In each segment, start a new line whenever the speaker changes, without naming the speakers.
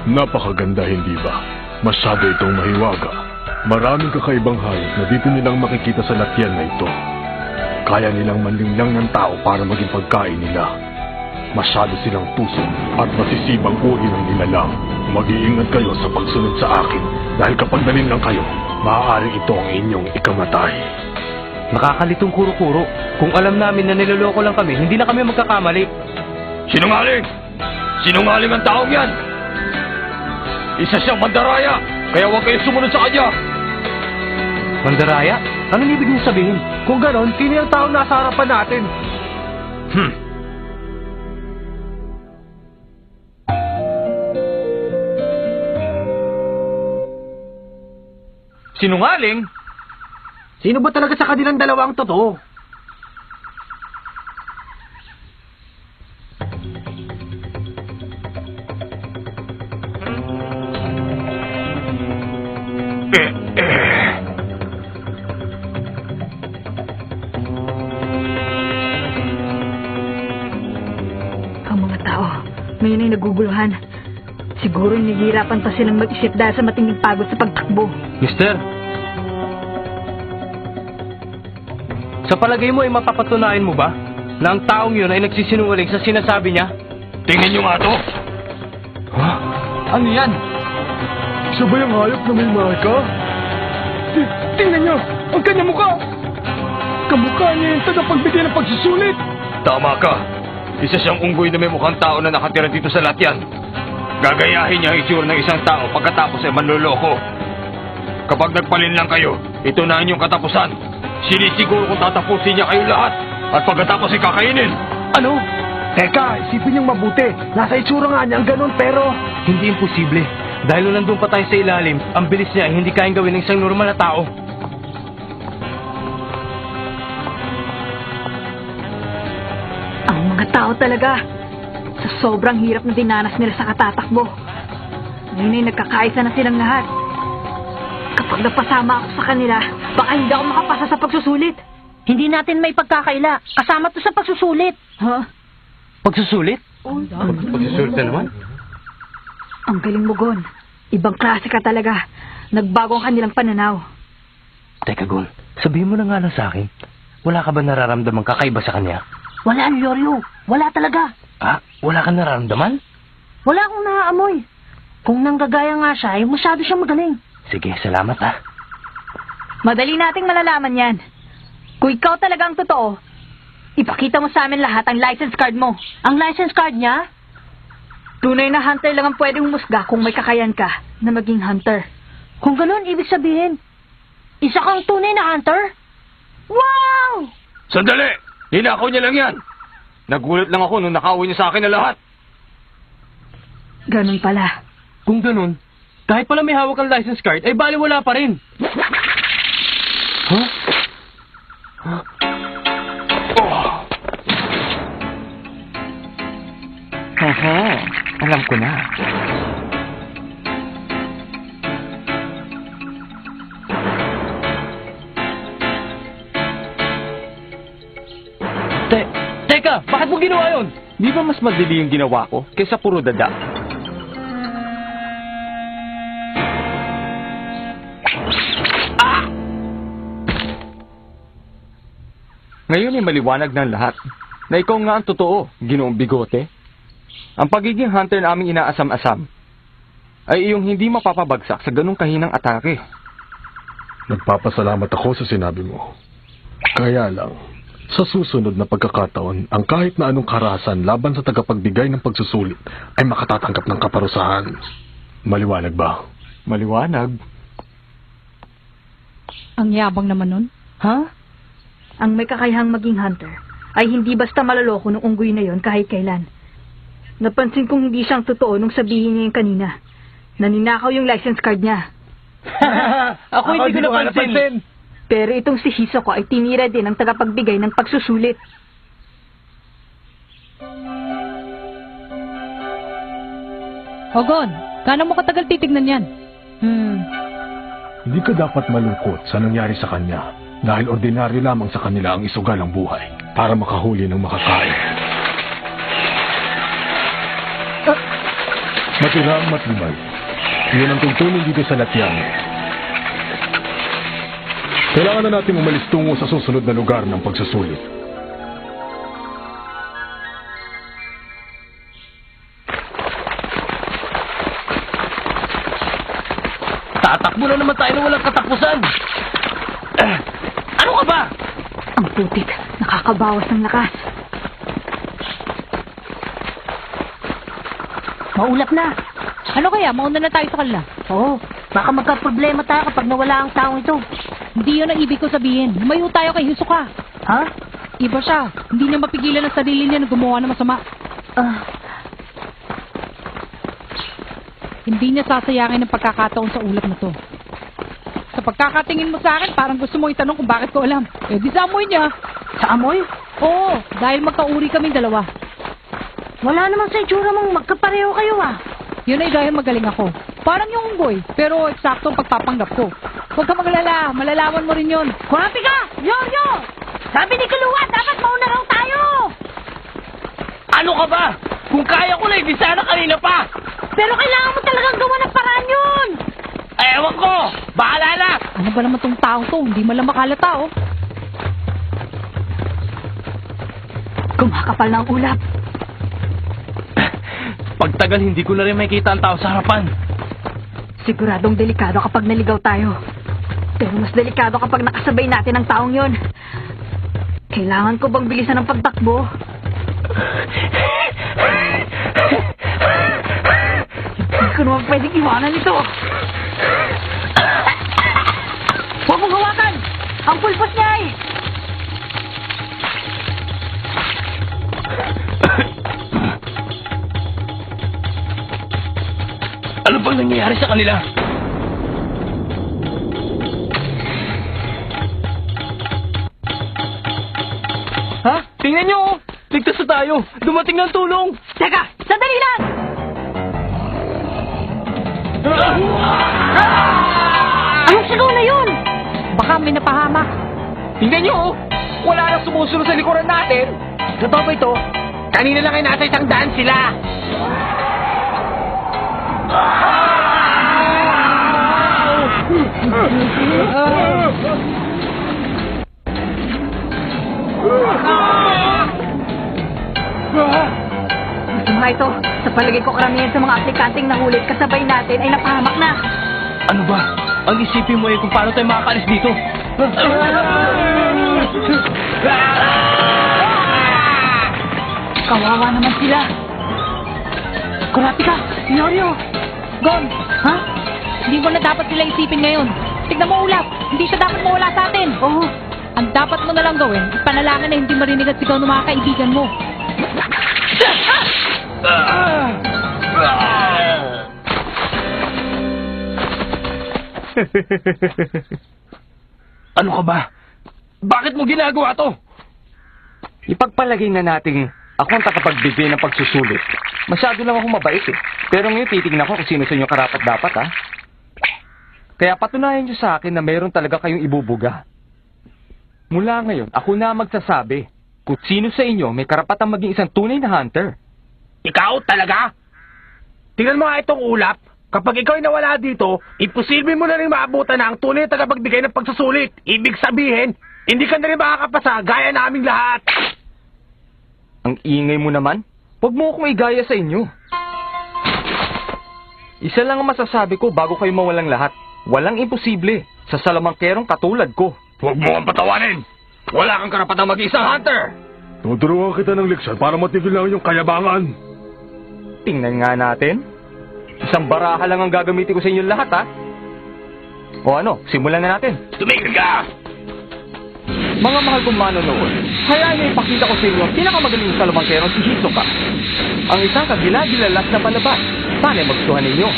Napakaganda, hindi ba? Masyado itong mahiwaga. Maraming kakaibang hayop na dito nilang makikita sa latyan na ito. Kaya nilang manlinglang ng tao para maging pagkain nila. Masyado silang tuso at masisibang uri ng nilalang. Mag-iingat kayo sa pagsunod sa akin dahil kapag nalinlang kayo, maaaring ito ang inyong ikamatay.
Nakakalitong kuro-kuro. Kung alam namin na niloloko lang kami, hindi na kami magkakamali.
Sinungaling! Sinungaling ang taong yan! Isa siyang mandaraya, kaya huwag kayong sumunod sa kanya!
Mandaraya? Anong ibig niyo sabihin?
Kung ganon, sino yung taong nasa harapan natin?
Sinungaling?
Sino ba talaga sa kanilang dalawang totoo?
Ang mga tao, ngayon ay naguguluhan. Siguro nahihirapan pa silang mag-isip dahil sa matinding pagod sa pagtakbo.
Mister? Sa palagay mo ay mapapatunayan mo ba na ang taong yun ay nagsisinungaling sa sinasabi niya?
Tingnan niyo nga to!
Huh?
Ano yan? Siya ba yung hayop na may marka? Tingnan niyo! Ang kanyang mukha! Kamukha niya yung tagapagbigay ng pagsusulit!
Tama ka! Isa siyang unggoy na may mukhang tao na nakatira dito sa latyan. Gagayahin niya ang itsura ng isang tao pagkatapos ay manloloko. Kapag nagpalin lang kayo, ito na inyong katapusan. Sinisiguro kung tatapusin niya kayo lahat at pagkatapos ay kakainin.
Ano? Teka, isipin niyong mabuti. Nasa itsura nga niya ang ganun pero...
Hindi imposible. Dahil nung nandun pa tayo sa ilalim, ang bilis niya ay hindi kayang gawin ng isang normal na tao.
Ang mga tao talaga. Sa sobrang hirap na dinanas nila sa katatakbo. Ngayon ay nagkakaisa na silang lahat. Kapag napasama ako sa kanila, baka hindi ako makapasa sa pagsusulit.
Hindi natin may pagkakaila. Kasama to sa pagsusulit.
Ha?
Pagsusulit? Pagsusulit na naman?
Ang galing mo, Gon. Ibang klase ka talaga. Nagbago ang kanilang pananaw.
Teka, Gon. Sabihin mo na nga lang sa akin. Wala ka ba nararamdamang kakaiba sa kanya?
Wala, Lyoryo. Wala talaga.
Ah, wala ka nararamdaman?
Wala akong naaamoy. Kung nanggagaya nga siya, ay masyado siyang magaling.
Sige, salamat ha.
Madali nating malalaman yan. Kung ikaw talaga ang totoo, ipakita mo sa amin lahat ang license card mo.
Ang license card niya?
Tunay na hunter lang ang pwedeng humusga kung may kakayan ka na maging hunter.
Kung gano'n, ibig sabihin, isa kang tunay na hunter? Wow!
Sandali! Ninakaw niya lang yan! Nagulat lang ako nung nakauwi niya sa akin na lahat.
Ganun pala.
Kung ganun, kahit pala may hawak ang license card, ay baliwala pa rin. Huh? Huh? Oh. Aha, alam ko na. Teka, bakit mo ginawa yun?
Di ba mas madali yung ginawa ko kaysa puro dada? Ah! Ngayon ay maliwanag ng lahat na ikaw nga ang totoo, Ginoong Bigote. Ang pagiging hunter na aming inaasam-asam ay iyong hindi mapapabagsak sa ganong kahinang atake.
Nagpapasalamat ako sa sinabi mo. Kaya lang, sa susunod na pagkakataon, ang kahit na anong karahasan laban sa tagapagbigay ng pagsusulit ay makatatanggap ng kaparusahan. Maliwanag ba?
Maliwanag.
Ang yabang naman nun.
Ha?
Ang may kakayahang maging hunter ay hindi basta maloloko ng unggoy na yon kahit kailan. Napansin kong hindi siyang totoo nung sabihin niya yung kanina. Naninakaw yung license card niya.
Ako hindi ko napansin.
Pero itong si Hisoko ay tinira din ang tagapagbigay ng pagsusulit.
Hogon, gaano mo katagal titignan yan?
Hindi ka dapat malungkot sa nangyari sa kanya dahil ordinaryo lamang sa kanila ang isugal ang buhay para makahuli ng makakain. Nakatira ang matibay. Iyon ang tungtunin dito sa Latyan. Kailangan na natin umalis tungo sa susunod na lugar ng pagsusulit.
Tatakbo na naman tayo na walang katapusan. Ano ka ba?
Ang putik, nakakabawas ng lakas.
Maulap na.
Ano kaya? Mauna na tayo sa kanila.
Oo, baka magka-problema tayo kapag nawala ang taong ito.
Hindi yun ang ibig ko sabihin. Lumayo tayo kay Hisoka.
Ha?
Iba siya. Hindi niya mapigilan ang sarili niya na gumawa ng masama. Hindi niya sasayangin ang pagkakataon sa ulap na to. Sa pagkakatingin mo sa akin, parang gusto mo itanong kung bakit ko alam. Eh di sa amoy niya.
Sa amoy?
Oo, dahil magkauri kaming dalawa.
Wala naman sa itsura mong magkapareho kayo ah.
Yun ay dahil magaling ako. Parang yung unggoy, pero eksakto ang pagpapanggap ko. Huwag ka maglala, malalaman mo rin yun.
Kurapi ka! Yoryo! Sabi ni Kaluwa, dapat mauna raw tayo!
Ano ka ba? Kung kaya ko na, hindi sana kanina pa.
Pero kailangan mo talagang gawa ng paraan yun!
Ewan ko! Bahala na!
Ano ba naman tong taong to? Hindi man lang makalata, oh.
Kumakapal na ang ulap.
Pagtagal, hindi ko na rin makikita ang tao sa harapan.
Siguradong delikado kapag naligaw tayo. Pero mas delikado kapag nakasabay natin ang taong yon. Kailangan ko bang bilisan ang pagtakbo? Hindi ko naman pwedeng iwanan ito.
Huwag mong hawakan! Ang pulpos niya ay...
Ano bang nangyayari sa kanila? Ha? Tingnan nyo! Oh. Ligtas na tayo! Dumating ng tulong!
Teka! Sandali lang! Anong sigaw na yun?
Baka may napahamak.
Tingnan nyo! Oh. Wala nang sumusunod sa likuran natin! Totoo ba ito? Kanina lang ay nasa isang daan sila!
Masama ito. Sa palagay ko karamihan sa mga aplikanteng nahulit kasabay natin ay napahamak na.
Ano ba? Ang isipin mo ay kung paano tayo makakalis dito?
Kawawa naman sila.
Kurapi ka! Yoryo!
Gon! Ha? Hindi mo na dapat sila isipin ngayon. Tignan mo ulap. Hindi siya dapat mawala sa atin.
Oo.
Ang dapat mo na lang gawin, ipanalangin na hindi marinig at sigaw ng mga kaibigan mo.
Ano ka ba? Bakit mo ginagawa to?
Ipagpalagay na natin ako ang takapagbigay ng pagsusulit. Masyado lang ako mabait eh. Pero ngayon titignan ko kung sino sa inyo karapat-dapat ha. Kaya patunayan nyo sa akin na mayroon talaga kayong ibubuga. Mula ngayon, ako na magsasabi kung sino sa inyo may karapatang maging isang tunay na hunter.
Ikaw talaga? Tingnan mo nga itong ulap. Kapag ikaw ay nawala dito, imposible mo na rin maabutan na ang tunay na tagapagbigay ng pagsusulit. Ibig sabihin, hindi ka na rin makakapasa gaya naming lahat.
Ang ingay mo naman. Huwag mo akong igaya sa inyo. Isa lang ang masasabi ko bago kayo mawalang lahat. Walang imposible sa salamangkerong katulad ko.
Huwag mo kang patawanin. Wala kang karapatang maging isang hunter.
Tuturuan kita ng leksyon para matigil lang yung kayabangan.
Tingnan nga natin. Isang baraha lang ang gagamitin ko sa inyo lahat, ha? O ano, simulan na natin.
Tumigil ka!
Mga mahal kong manonood, hayaan niyo ipakita ko sa inyo ang pinakamagaling salamangkero si Hisoka. Ang isang kagilagilalas na palabas. Sana magustuhan ninyo.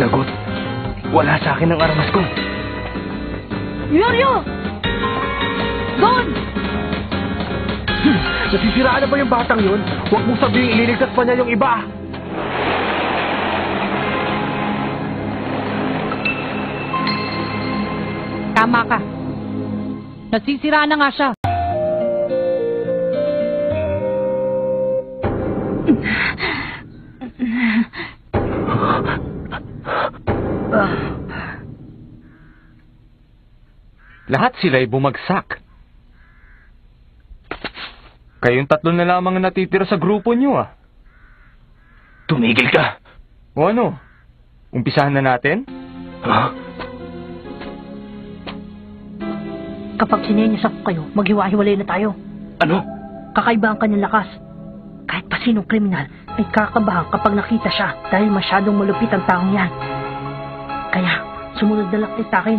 Lagot. Wala sa akin ang armas ko.
Yoryo! Doon!
Nasisiraan na ba yung batang yun? Huwag mong sabihin ililigtas pa niya yung iba.
Tama ka. Nasisira na nga siya.
Lahat sila'y bumagsak. Kayong tatlo na lamang ang natitira sa grupo niyo, ah.
Tumigil ka.
O ano? Umpisahan na natin?
Ha?
Kapag sinenyas ako kayo, maghiwa-hiwalay na tayo.
Ano?
Kakaiba ang kanyang lakas. Kahit pa sinong kriminal, ay kakabahan kapag nakita siya dahil masyadong malupit ang taong yan. Kaya, sumunod na lang sa akin.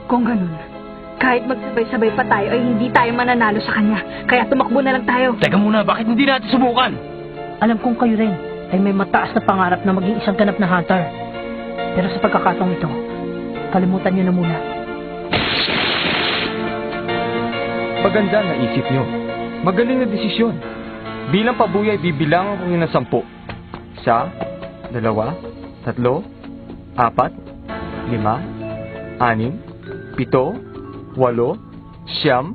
Kung ganun, kahit magsabay-sabay pa tayo ay hindi tayo mananalo sa kanya. Kaya tumakbo na lang tayo.
Teka muna, bakit hindi natin subukan?
Alam kong kayo rin ay may mataas na pangarap na maging isang ganap na hunter. Pero sa pagkakataong ito, kalimutan niyo na muna.
Maganda na isip nyo. Magaling na desisyon. Bilang pabuya ay bibilangan ko yun ng 10. 1, 2, 3, 4, 5, 6, 7, 8, 9, 10.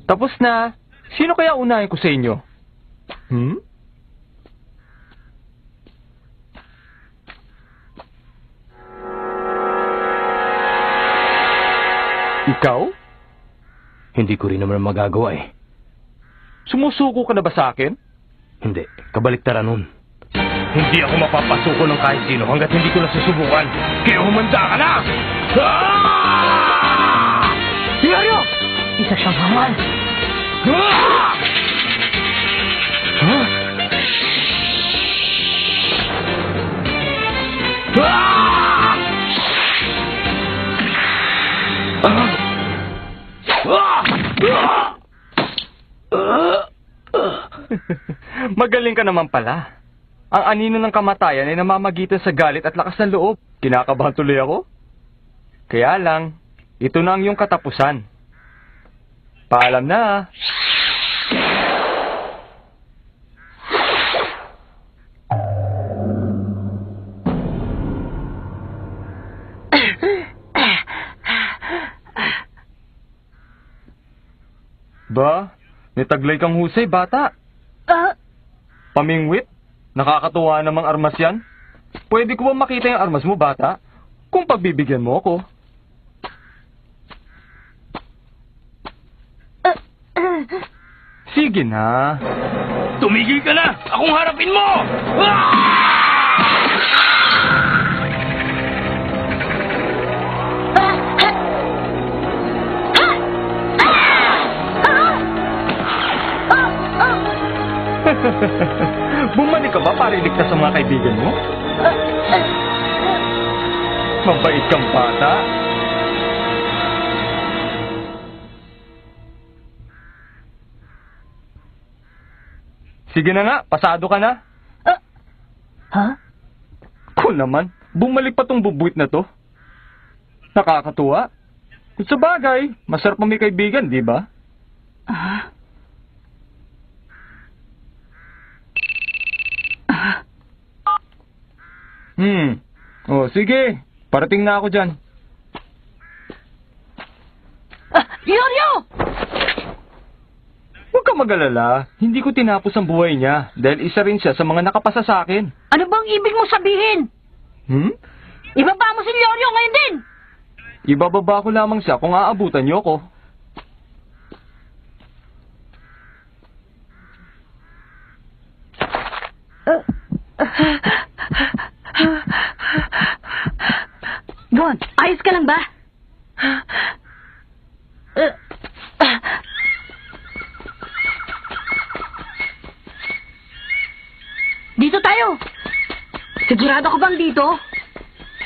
Tapos na. Sino kaya unahin ko sa inyo? Ikaw?
Hindi ko rin naman magagawa eh.
Sumusuko ka na ba sa akin?
Hindi, kabaliktaran nun. Hindi ako mapapasuko ng kahit sino hanggat hindi ko nasusubukan. Kaya humanda ka na!
Yoryo! Isa siyang hangal.
Magaling ka naman pala. Ang anino ng kamatayan ay namamagitan sa galit at lakas ng loob. Kinakabahan tuloy ako. Kaya lang, ito na ang iyong katapusan. Paalam na. Ba, nitaglay kang husay, bata. Pamingwit? Nakakatuwa namang armas yan. Pwede ko ba makita yung armas mo, bata? Kung pagbibigyan mo ako. Sige na.
Tumigil ka na! Akong harapin mo!
Bumalik ka ba para iligtas ang mga kaibigan mo? Mabait kang bata. Sige na nga, pasado ka na.
Ha?
Ko naman, bumalik pa tong bubuit na to. Nakakatuwa. Kung sa bagay, masarap may kaibigan, di ba? Oh, sige. Parating na ako dyan.
Yoryo!
Huwag ka mag-alala. Hindi ko tinapos ang buhay niya dahil isa rin siya sa mga nakapasa sa akin.
Ano bang ibig mo sabihin? Ibaba mo si Yoryo ngayon din!
Ibababa ko lamang siya kung aabutan niyo ako.
Gon, ayos ka lang ba? Dito tayo. Sigurado ka bang dito?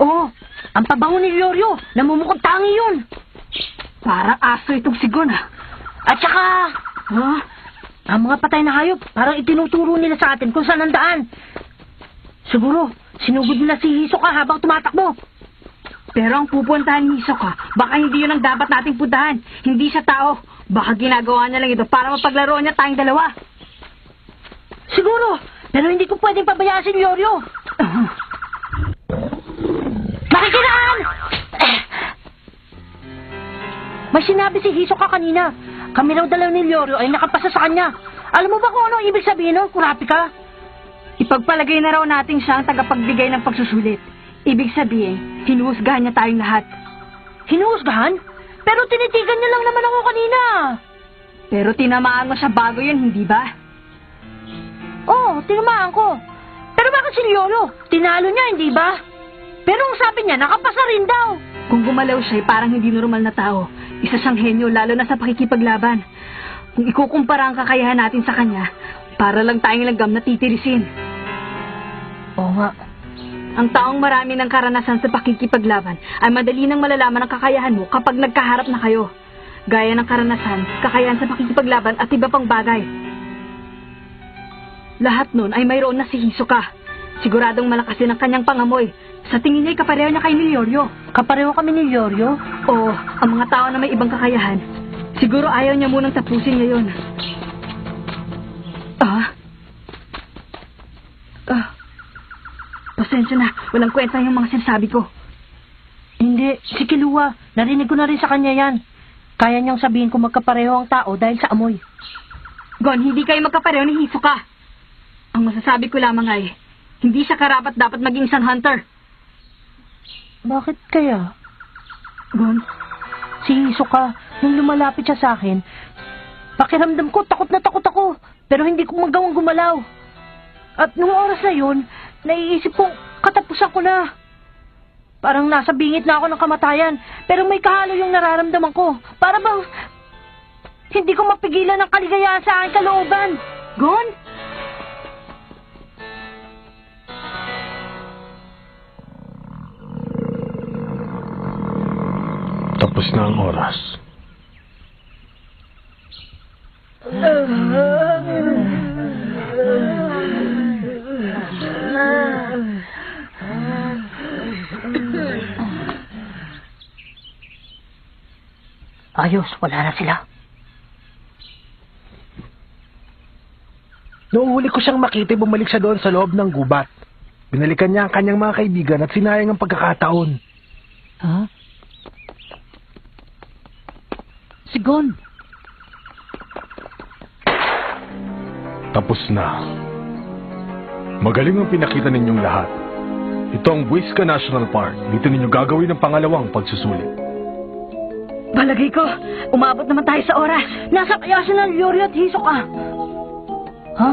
Oo, ang pabango ni Yoryo. Namumukhang tangi yun.
Para aso itong sigon,
At saka, ang mga patay na hayop, parang itinuturo nila sa atin kung saan ang daan. Siguro, Sinugod nila si Hisoka habang tumatakbo.
Pero ang pupuntahan ni Hisoka, baka hindi yun ang dapat nating puntahan. Hindi siya tao. Baka ginagawa niya lang ito para mapaglaro niya tayong dalawa.
Siguro, pero hindi ko pwedeng pabayaan si Lyoryo. Makikinaan! May sinabi si Hisoka kanina. Kami raw dalaw ni Lyoryo ay nakapasa sa kanya. Alam mo ba kung ano ang ibig sabihin nun, Kurapika?
Ipagpalagay na raw natin siya ang tagapagbigay ng pagsusulit. Ibig sabihin, hinuhusgahan niya tayong lahat.
Hinuhusgahan? Pero tinitigan niya lang naman ako kanina.
Pero tinamaan mo sa bago yun, hindi ba?
Oo, tinamaan ko. Pero bakit si Lyoryo? Tinalo niya, hindi ba? Pero ang sabi niya, nakapasa rin daw.
Kung gumalaw siya, parang hindi normal na tao. Isa siyang henyo, lalo na sa pakikipaglaban. Kung ikukumpara ang kakayahan natin sa kanya, para lang tayong langgam na titirisin.
Oo nga.
Ang taong marami ng karanasan sa pakikipaglaban ay madali nang malalaman ang kakayahan mo kapag nagkaharap na kayo. Gaya ng karanasan, kakayahan sa pakikipaglaban at iba pang bagay. Lahat nun ay mayroon na si Hisoka. Siguradong malakas din ang kanyang pangamoy. Sa tingin niya ay kapareho niya kay Lyoryo.
Kapareho kami ni Lyoryo?
Oo, ang mga tao na may ibang kakayahan. Siguro ayaw niya munang tapusin niya yun. Pasensya na, walang kwenta yung mga sinasabi ko.
Hindi, si Killua. Narinig ko na rin sa kanya yan. Kaya niyang sabihin kung magkapareho ang tao dahil sa amoy.
Gon, hindi kayo magkapareho ni Hisoka. Ang masasabi ko lamang ay, hindi siya karapat dapat maging isang hunter.
Bakit kaya?
Gon?
Si Hisoka, nung lumalapit siya sa akin, pakiramdam ko, takot na takot ako. Pero hindi ko magawang gumalaw. At nung oras na yun, naiisip kong katapusan ko na. Parang nasa bingit na ako ng kamatayan, pero may kahalo yung nararamdaman ko. Para bang hindi ko mapigilan ang kaligayahan sa aking kalooban.
Gon?
Tapos na ang oras.
Ayos, wala na sila.
Noong huli ko siyang makita, bumalik siya doon sa loob ng gubat. Binalikan niya ang kanyang mga kaibigan at sinayang ang pagkakataon.
Ha? Si Gon.
Tapos na. Magaling ang pinakita ninyong lahat. Ito ang Buisca National Park. Dito ninyo gagawin ang pangalawang pagsusulit.
Balagay ko, umabot naman tayo sa oras.
Nasa kaya sila Lyoryo at Hisoka. Ha?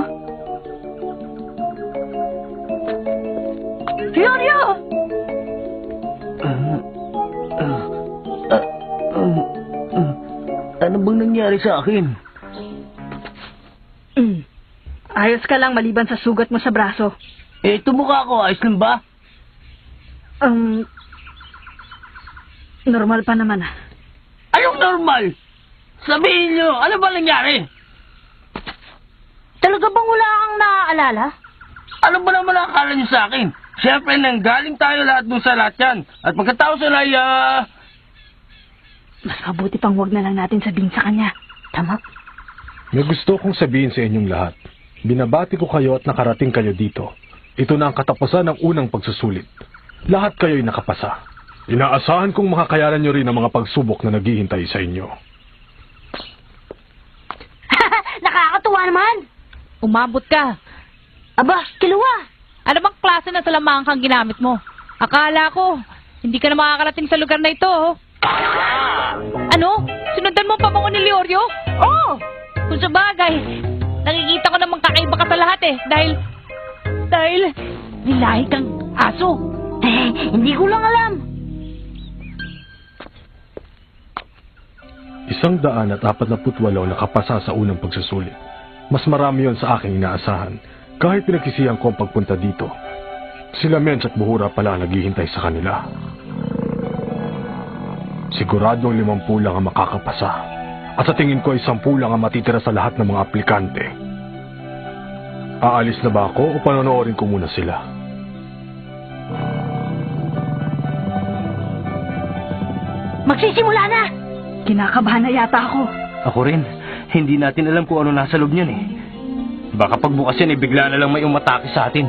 Lyoryo!
Ano bang nangyari sa akin?
Ayos ka lang maliban sa sugat mo sa braso.
Tumukha ko, ayos lang ba?
Normal pa naman.
Anong normal? Sabihin nyo, ano ba nangyari?
Talaga bang wala kang naaalala?
Ano ba naman ang akala nyo sa akin? Siyempre, nanggaling tayo lahat doon sa Latyan. At pagkatapos na
Mas mabuti pang wag na lang natin sabihin sa kanya. Tama?
May gusto kong sabihin sa inyong lahat. Binabati ko kayo at nakarating kayo dito. Ito na ang katapusan ng unang pagsusulit. Lahat kayo'y nakapasa. Inaasahan kong makakayanan nyo rin ang mga pagsubok na naghihintay sa inyo.
Nakakatuwa naman!
Umabot ka.
Aba, Killua!
Ano bang klase na salamangan kang ginamit mo? Akala ko, hindi ka na makakarating sa lugar na ito, oh. Ano? Sunundan mo pa mga ni Lyoryo? Oo! Kung sa bagay, nakikita ko namang kakaiba ka sa lahat eh. Dahil, nilahi kang aso.
Hindi ko lang alam.
148 nakapasa sa unang pagsusulit. Mas marami yon sa aking inaasahan. Kahit pinagsisihan ko ang pagpunta dito. Sila Mench at Buhura pala naghihintay sa kanila. Siguradong 50 lang ang makakapasa. At sa tingin ko ay 10 lang ang matitira sa lahat ng mga aplikante. Aalis na ba ako o panonoorin ko muna sila?
Magsisimula na! Kinakabahan na yata ako.
Ako rin. Hindi natin alam kung ano nasa loob niyan eh. Baka pagbukas yan, bigla na lang may umatake sa atin.